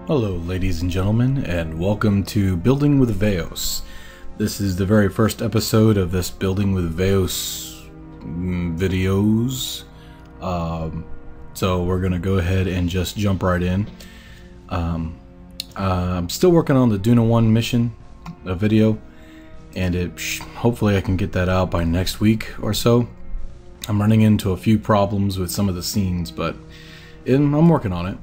Hello ladies and gentlemen, and welcome to Building with Vaos. This is the very first episode of this Building with Vaos videos. So we're gonna go ahead and just jump right in. I'm still working on the Duna One mission, a video, and hopefully I can get that out by next week or so. I'm running into a few problems with some of the scenes, but I'm working on it.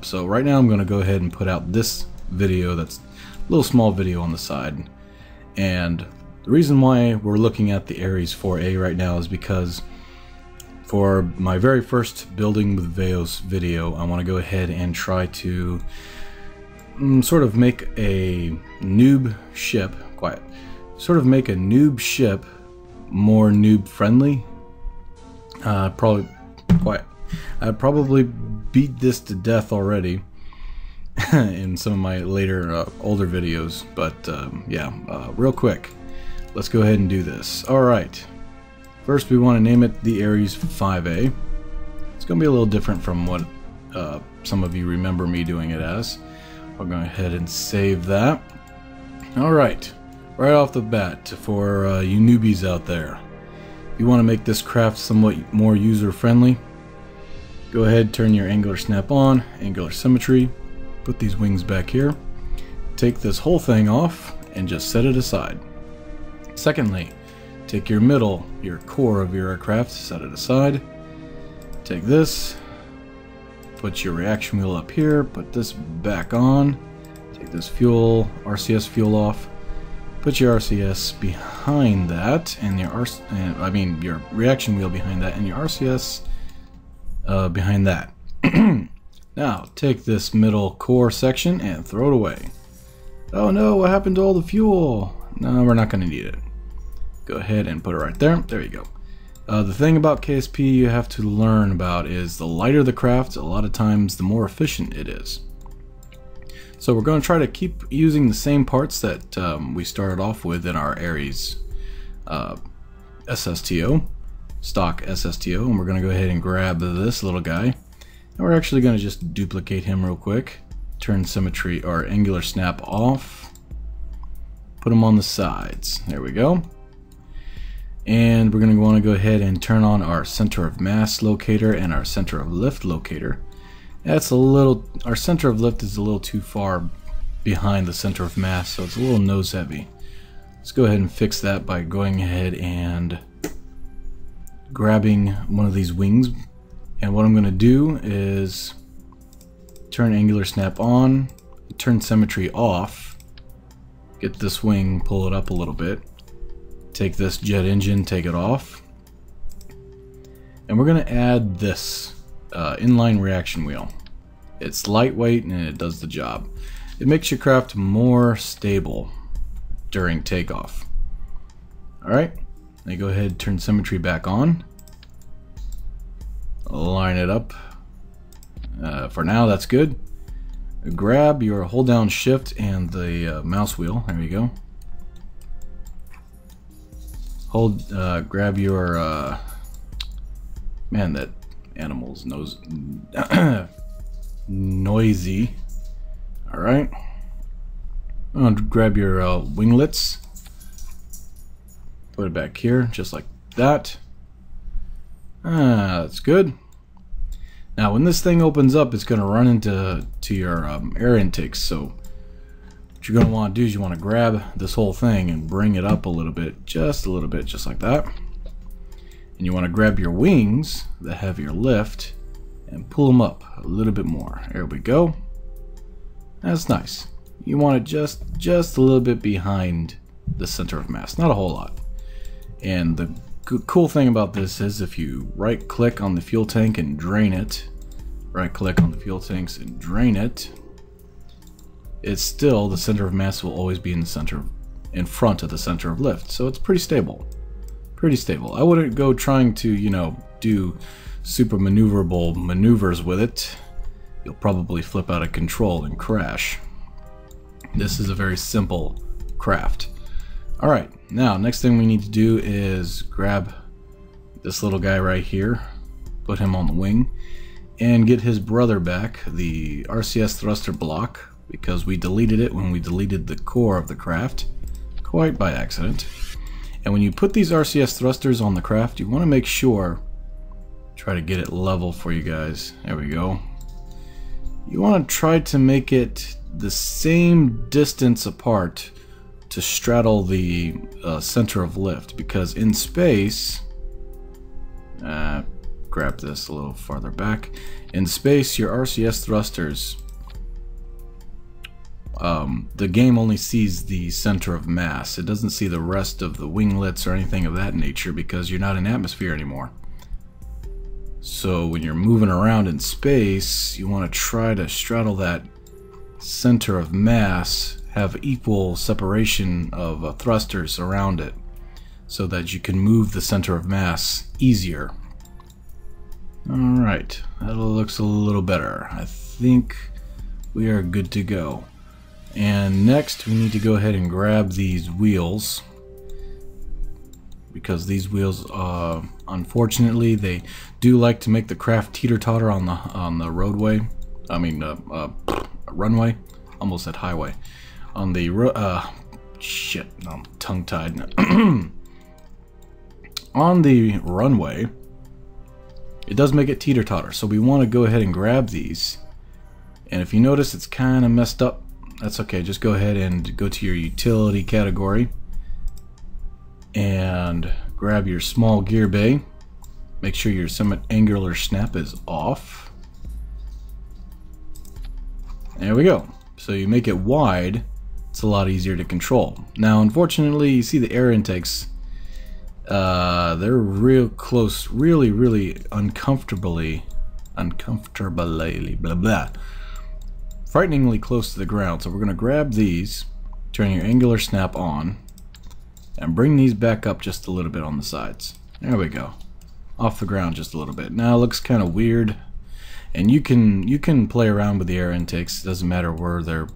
So right now I'm going to go ahead and put out this video that's a little small video on the side. And the reason why we're looking at the Aeris 4A right now is because for my very first Building with Vaos video, I want to go ahead and try to sort of make a noob ship, more noob friendly. I'd probably beat this to death already in some of my later older videos, but real quick, let's go ahead and do this. Alright, first we want to name it the Aeris 5A. It's going to be a little different from what some of you remember me doing it as. I'll go ahead and save that. Alright, right off the bat, for you newbies out there, if you want to make this craft somewhat more user-friendly, go ahead, turn your angular snap on, angular symmetry, put these wings back here, take this whole thing off, and just set it aside. Secondly, take your middle, your core of your aircraft, set it aside. Take this, put your reaction wheel up here, put this back on, take this fuel, RCS fuel off, put your RCS behind that, and your reaction wheel behind that, and your RCS behind that. Now take this middle core section and throw it away. Oh no, what happened to all the fuel? No, we're not going to need it. Go ahead and put it right there. There you go. The thing about KSP you have to learn about is the lighter the craft, a lot of times the more efficient it is. So we're going to try to keep using the same parts that we started off with in our Aeris SSTO. Stock SSTO, and we're going to go ahead and grab this little guy, and we're actually going to just duplicate him real quick, turn symmetry or angular snap off, put him on the sides, there we go. And we're going to want to go ahead and turn on our center of mass locator and our center of lift locator. Our center of lift is a little too far behind the center of mass, so it's a little nose heavy. Let's go ahead and fix that by going ahead and grabbing one of these wings, and what I'm going to do is turn angular snap on, turn symmetry off, get this wing, pull it up a little bit, take this jet engine, take it off, and we're going to add this inline reaction wheel. It's lightweight and it does the job. It makes your craft more stable during takeoff. Alright, now go ahead, turn symmetry back on, line it up. For now, that's good. Grab your hold down shift and the mouse wheel. There you go. Grab your man, that animal's nose noisy. All right. I'm gonna grab your winglets. Put it back here, just like that. That's good. Now when this thing opens up, it's going to run into your air intakes. So what you're going to want to do is you want to grab this whole thing and bring it up a little bit, just like that. And you want to grab your wings that have your lift and pull them up a little bit more. There we go. That's nice. You want it just a little bit behind the center of mass, not a whole lot. And the cool thing about this is if you right click on the fuel tank and drain it, it's still, the center of mass will always be in front of the center of lift. So it's pretty stable. I wouldn't go trying to, do super maneuverable maneuvers with it. You'll probably flip out of control and crash. This is a very simple craft. Alright, now next thing we need to do is grab this little guy right here, put him on the wing, and get his brother back, the RCS thruster block, because we deleted it when we deleted the core of the craft, quite by accident. And when you put these RCS thrusters on the craft, you want to make sure, try to get it level for you guys, there we go. You want to try to make it the same distance apart to straddle the center of lift, because in space, grab this a little farther back, in space your RCS thrusters, the game only sees the center of mass. It doesn't see the rest of the winglets or anything of that nature because you're not in atmosphere anymore. So when you're moving around in space, you want to try to straddle that center of mass, have equal separation of thrusters around it, so that you can move the center of mass easier. Alright, that looks a little better. I think we are good to go. And next we need to go ahead and grab these wheels, because these wheels, unfortunately, they do like to make the craft teeter-totter on the roadway. I mean, runway. Almost said highway. On the shit, I'm tongue-tied. On the runway, it does make it teeter-totter. So we want to go ahead and grab these. And if you notice, it's kind of messed up. That's okay. Just go ahead and go to your utility category and grab your small gear bay. Make sure your semi-angular snap is off. There we go. So you make it wide, it's a lot easier to control. Now unfortunately, you see the air intakes, they're real close, really uncomfortably blah blah, frighteningly close to the ground. So we're going to grab these, turn your angular snap on, and bring these back up just a little bit on the sides. There we go. Off the ground just a little bit. Now it looks kind of weird, and you can play around with the air intakes. It doesn't matter where they're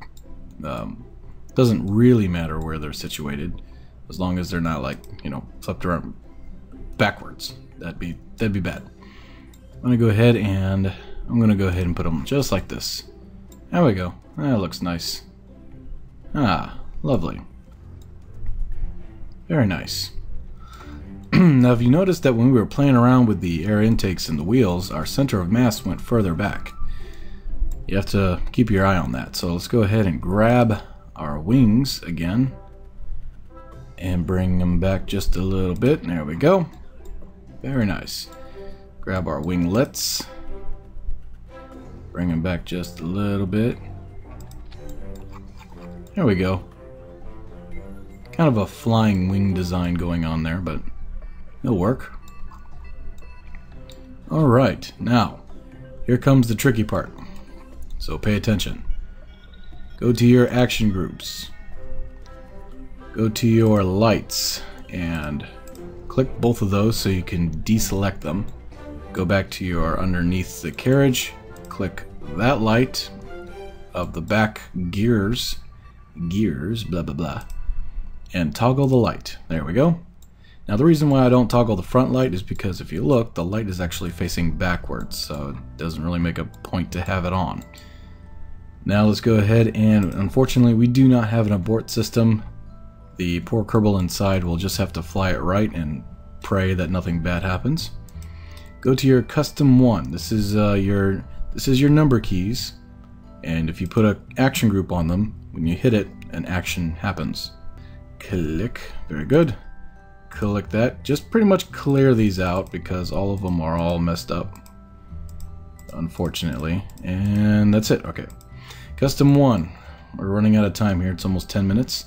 doesn't really matter where they're situated, as long as they're not, like, you know, flipped around backwards. That'd be bad. I'm gonna go ahead and put them just like this. There we go. That looks nice. Ah, lovely. Very nice. Now, if you noticed that when we were playing around with the air intakes and the wheels, our center of mass went further back. You have to keep your eye on that. So let's go ahead and grab our wings again and bring them back just a little bit. There we go. Very nice. Grab our winglets. Bring them back just a little bit. There we go. Kind of a flying wing design going on there, but it'll work. Alright, now, here comes the tricky part. So pay attention. Go to your action groups. Go to your lights and click both of those so you can deselect them. Go back to your underneath the carriage. Click that light of the back gears, blah blah blah, and toggle the light. There we go. Now the reason why I don't toggle the front light is because if you look, the light is actually facing backwards, so it doesn't really make a point to have it on. Now let's go ahead, and unfortunately we do not have an abort system. The poor Kerbal inside will just have to fly it right and pray that nothing bad happens. Go to your custom one. This is your number keys, and if you put an action group on them, when you hit it, an action happens. Click. Very good. Click that. Just pretty much clear these out because all of them are all messed up, unfortunately. And that's it. Okay. Custom 1. We're running out of time here. It's almost 10 minutes.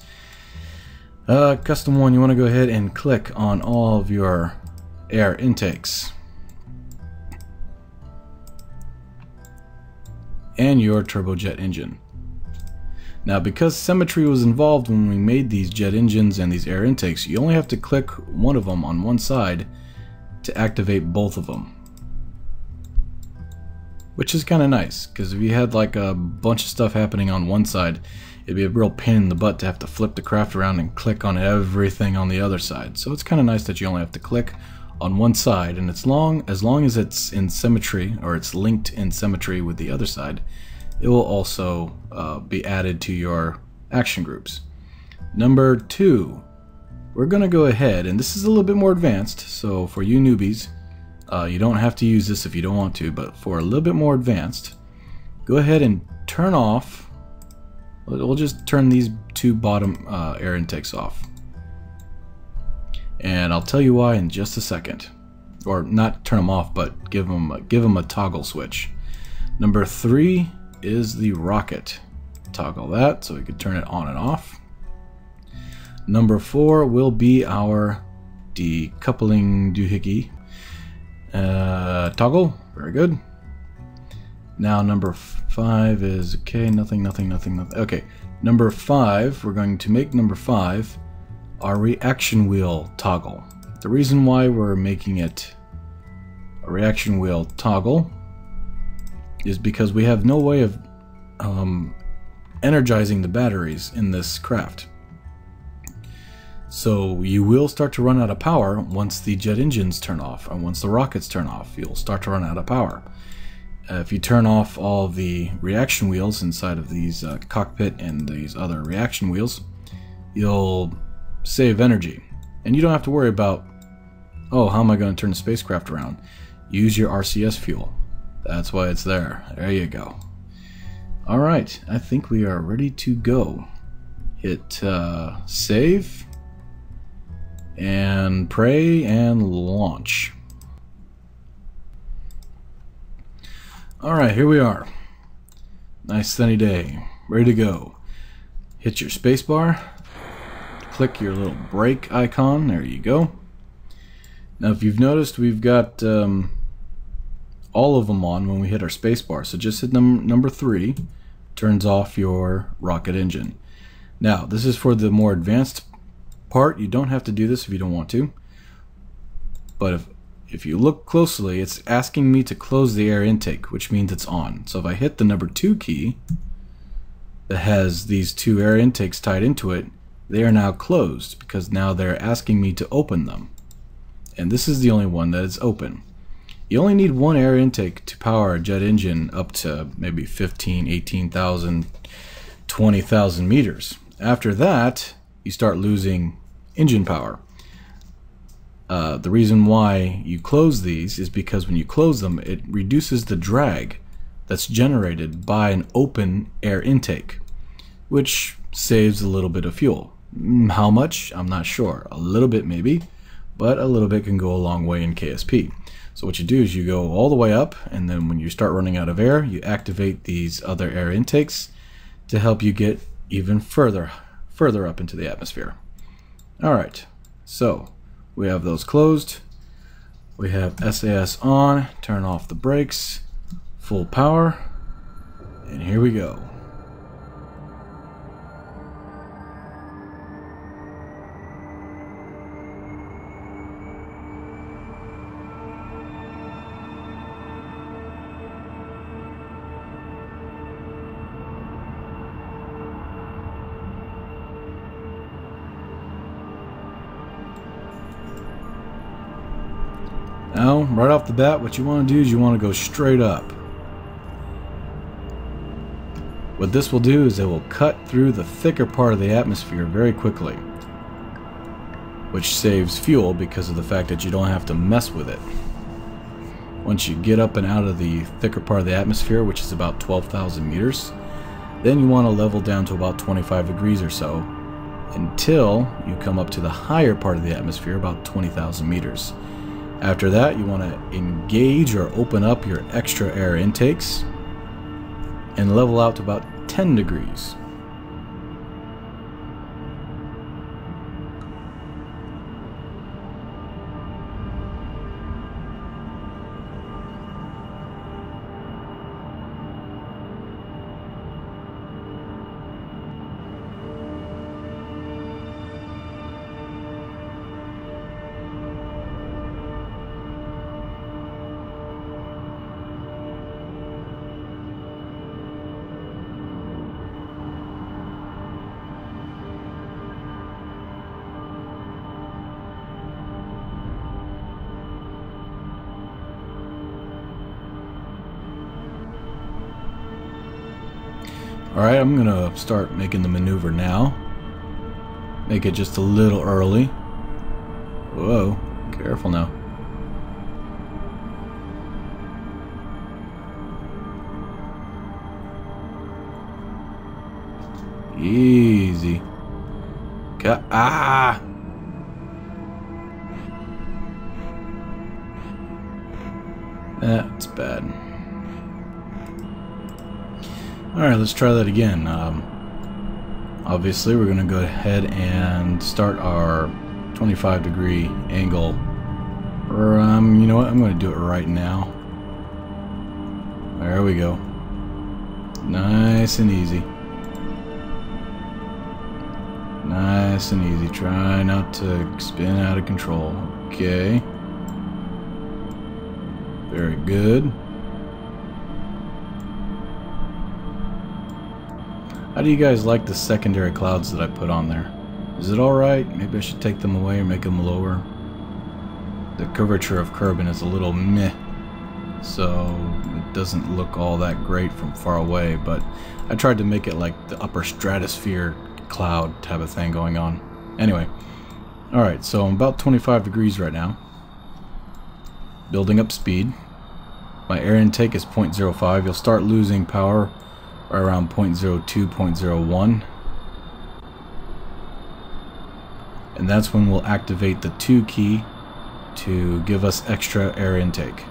Custom 1, you want to go ahead and click on all of your air intakes and your turbojet engine. Now, because symmetry was involved when we made these jet engines and these air intakes, you only have to click one of them on one side to activate both of them. Which is kind of nice, because if you had like a bunch of stuff happening on one side, it'd be a real pain in the butt to have to flip the craft around and click on everything on the other side. So it's kind of nice that you only have to click on one side, and as long as it's in symmetry, or it's linked in symmetry with the other side, it will also be added to your action groups. Number 2, we're going to go ahead, and this is a little bit more advanced, so for you newbies, you don't have to use this if you don't want to, but for a little bit more advanced, go ahead and turn off, we'll just turn these 2 bottom air intakes off. And I'll tell you why in just a second. Or not turn them off, but give them a toggle switch. Number 3 is the rocket. Toggle that so we can turn it on and off. Number 4 will be our decoupling doohickey toggle. Very good. Now number 5 is okay. Nothing. Okay. Number 5, we're going to make number 5 our reaction wheel toggle. The reason why we're making it a reaction wheel toggle is because we have no way of energizing the batteries in this craft. So you will start to run out of power once the jet engines turn off, and once the rockets turn off, you'll start to run out of power. If you turn off all the reaction wheels inside of these cockpit and these other reaction wheels, you'll save energy, and you don't have to worry about, oh, how am I going to turn the spacecraft around? Use your RCS fuel. That's why it's there. There you go. Alright, I think we are ready to go. Hit save and pray and launch. Alright, here we are. Nice sunny day. Ready to go. Hit your spacebar. Click your little brake icon. There you go. Now if you've noticed, we've got all of them on when we hit our spacebar. So just hit number 3. Turns off your rocket engine. Now this is for the more advanced part. You don't have to do this if you don't want to. But if you look closely, it's asking me to close the air intake, which means it's on. So if I hit the number 2 key that has these 2 air intakes tied into it, they are now closed because now they're asking me to open them. And this is the only one that is open. You only need 1 air intake to power a jet engine up to maybe 15, 18,000, 20,000 meters. After that, you start losing engine power. The reason why you close these is because when you close them, it reduces the drag that's generated by an open air intake, which saves a little bit of fuel. How much? I'm not sure. A little bit maybe, but a little bit can go a long way in KSP. So what you do is you go all the way up, and then when you start running out of air, you activate these other air intakes to help you get even further up into the atmosphere. Alright, so we have those closed. We have SAS on, turn off the brakes, full power, and here we go. Now, right off the bat, what you want to do is you want to go straight up. What this will do is it will cut through the thicker part of the atmosphere very quickly, which saves fuel because of the fact that you don't have to mess with it. Once you get up and out of the thicker part of the atmosphere, which is about 12,000 meters, then you want to level down to about 25 degrees or so until you come up to the higher part of the atmosphere, about 20,000 meters. After that, you want to engage or open up your extra air intakes and level out to about 10 degrees. Alright, I'm gonna start making the maneuver now. Make it just a little early. Whoa, careful now. Easy. Ah! That's bad. Alright, let's try that again. Obviously, we're going to go ahead and start our 25-degree angle. Or, you know what? I'm going to do it right now. There we go. Nice and easy. Nice and easy. Try not to spin out of control. Okay. Very good. How do you guys like the secondary clouds that I put on there? Is it alright? Maybe I should take them away or make them lower. The curvature of Kerbin is a little meh, so it doesn't look all that great from far away, but I tried to make it like the upper stratosphere cloud type of thing going on. Anyway, alright, so I'm about 25 degrees right now. Building up speed. My air intake is 0.05. You'll start losing power around 0.02, 0.01. And that's when we'll activate the 2 key to give us extra air intake.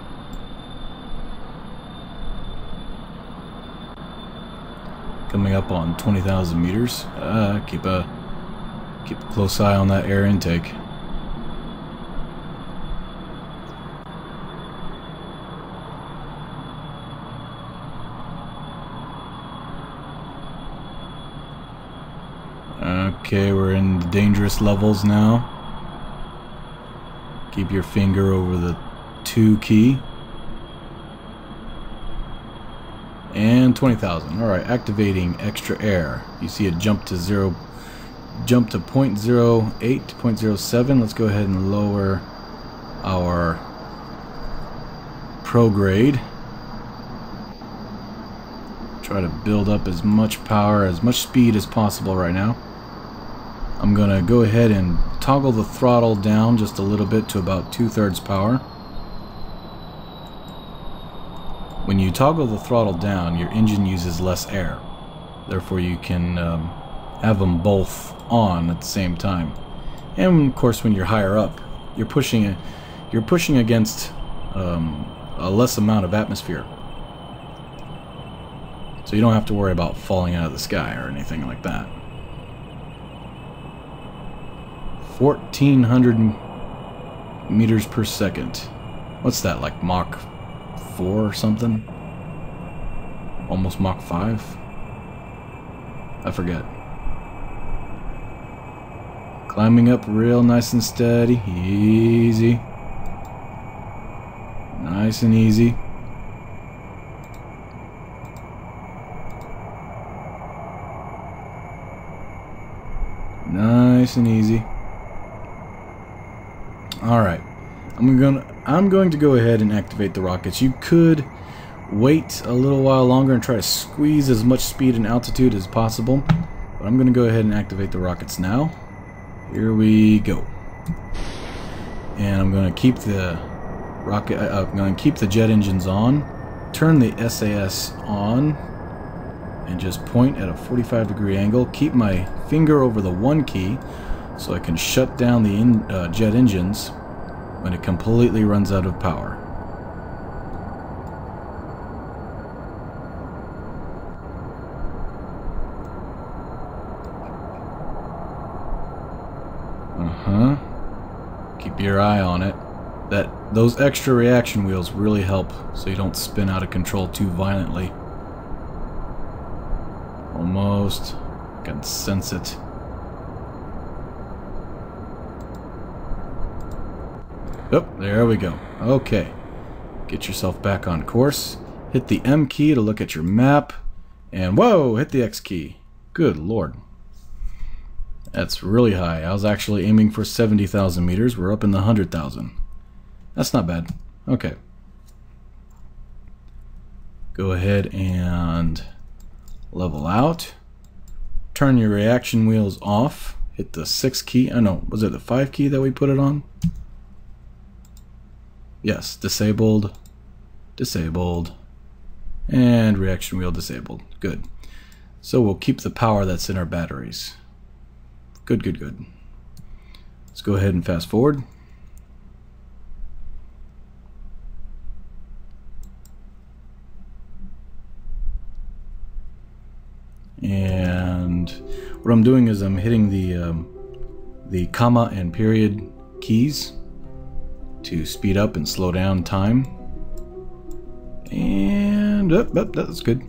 Coming up on 20,000 meters. Keep a close eye on that air intake. Okay, we're in the dangerous levels now. Keep your finger over the 2 key. And 20,000. Alright, activating extra air. You see it jump to 0, jump to 0.08 to 0.07. Let's go ahead and lower our prograde. Try to build up as much power, as much speed as possible right now. I'm gonna go ahead and toggle the throttle down just a little bit to about 2/3 power. When you toggle the throttle down, your engine uses less air. Therefore, you can have them both on at the same time. And of course, when you're higher up, you're pushing against a less amount of atmosphere. So you don't have to worry about falling out of the sky or anything like that. 1,400 meters per second. What's that, like Mach 4 or something? Almost Mach 5? I forget. Climbing up real nice and steady. Easy. Nice and easy. Nice and easy. Alright, I'm going to go ahead and activate the rockets. You could wait a little while longer and try to squeeze as much speed and altitude as possible, but I'm going to go ahead and activate the rockets now. Here we go. And I'm going to keep the jet engines on, turn the SAS on, and just point at a 45-degree angle. Keep my finger over the 1 key so I can shut down the jet engines when it completely runs out of power. Keep your eye on it. Those extra reaction wheels really help so you don't spin out of control too violently. Almost. I can sense it. Oh, there we go. Okay. Get yourself back on course. Hit the M key to look at your map. And whoa, hit the X key. Good lord. That's really high. I was actually aiming for 70,000 meters. We're up in the 100,000. That's not bad. Okay. Go ahead and level out, turn your reaction wheels off, hit the 6 key, oh no, was it the 5 key that we put it on? Yes, disabled, disabled, and reaction wheel disabled. Good. So we'll keep the power that's in our batteries. Good, good, good. Let's go ahead and fast forward. And what I'm doing is I'm hitting the comma and period keys to speed up and slow down time. And that's good.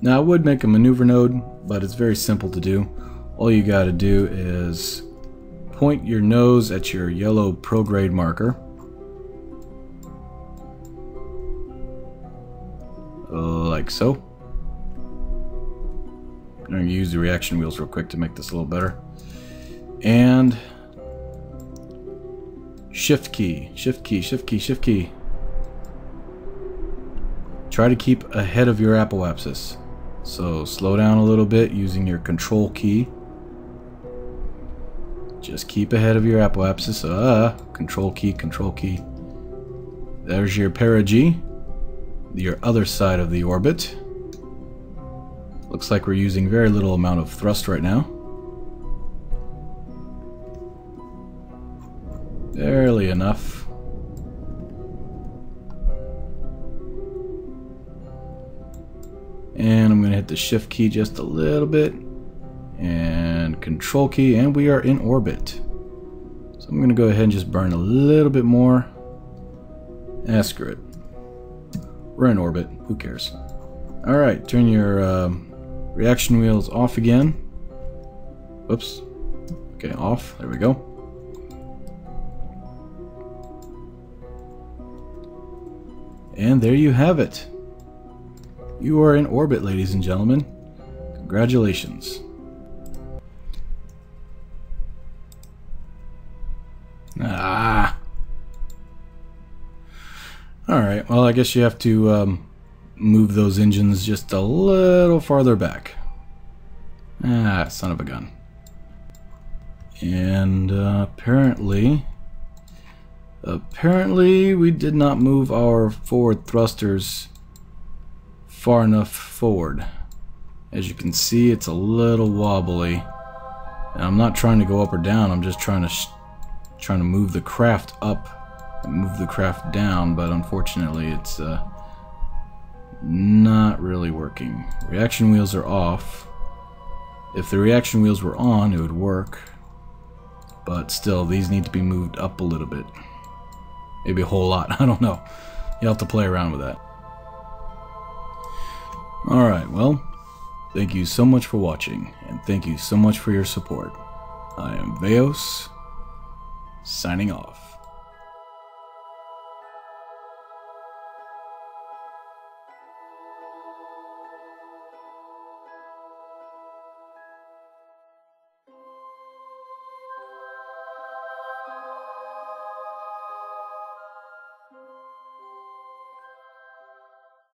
Now I would make a maneuver node, but it's very simple to do. All you got to do is point your nose at your yellow prograde marker, like so. I'm going to use the reaction wheels real quick to make this a little better. And shift key, shift key, shift key, shift key. Try to keep ahead of your apoapsis. So slow down a little bit using your control key. Just keep ahead of your apoapsis. Control key, control key. There's your perigee, your other side of the orbit. Looks like we're using very little amount of thrust right now. Barely enough. And I'm going to hit the shift key just a little bit. And control key, and we are in orbit. So I'm going to go ahead and just burn a little bit more. Screw it. We're in orbit. Who cares? Alright, turn your reaction wheels off again. Whoops. Okay, off. There we go. And there you have it. You are in orbit, ladies and gentlemen. Congratulations. Alright, well I guess you have to move those engines just a little farther back. Son of a gun. And apparently we did not move our forward thrusters far enough forward. As you can see, it's a little wobbly. And I'm not trying to go up or down, I'm just trying to move the craft up and move the craft down, but unfortunately it's not really working. Reaction wheels are off. If the reaction wheels were on, it would work. But still, these need to be moved up a little bit. Maybe a whole lot, I don't know. You'll have to play around with that. Alright, well, thank you so much for watching, and thank you so much for your support. I am Vaos, signing off.